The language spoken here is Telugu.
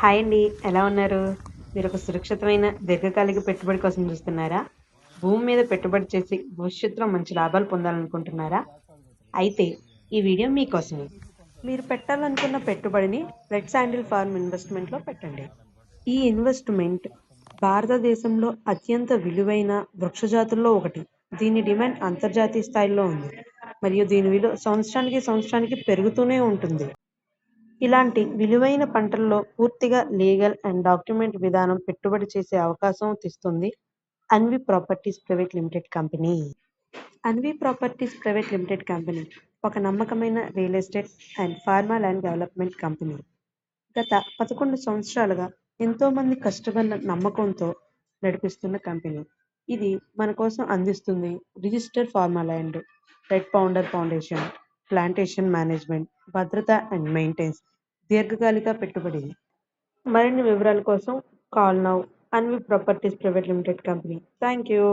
హాయ్ అండి. ఎలా ఉన్నారు? మీరొక సురక్షితమైన దీర్ఘకాలిక పెట్టుబడి కోసం చూస్తున్నారా? భూమి మీద పెట్టుబడి చేసి భవిష్యత్తులో మంచి లాభాలు పొందాలనుకుంటున్నారా? అయితే ఈ వీడియో మీకోసమే. మీరు పెట్టాలనుకున్న పెట్టుబడిని రెడ్ శాండిల్ ఫార్మ్ ఇన్వెస్ట్‌మెంట్‌లో పెట్టండి. ఈ ఇన్వెస్ట్‌మెంట్ భారతదేశంలో అత్యంత విలువైన వృక్ష జాతుల్లో ఒకటి. దీని డిమాండ్ అంతర్జాతీయ స్థాయిలో ఉంది. మరియు దీని విలువ సంవత్సరానికి పెరుగుతూనే ఉంటుంది. ఇలాంటి విలువైన పంటల్లో పూర్తిగా లీగల్ అండ్ డాక్యుమెంట్ విధానం పెట్టుబడి చేసే అవకాశం తెస్తుంది Anvi properties private limited company. Anvi properties private limited company ఒక నమ్మకమైన real estate and pharma land development company. గత 11 సంవత్సరాలుగా ఎంతోమంది కస్టమర్ల నమ్మకంతో నడిపిస్తున్న కంపెనీ. ఇది మన కోసం అందిస్తుంది register pharma land, red founder foundation, plantation management, భద్రత అండ్ మెయింటెనెన్స్, దీర్ఘకాలిక పెట్టుబడి. మరిన్ని వివరాల కోసం call now Anvi properties private limited company. Thank you.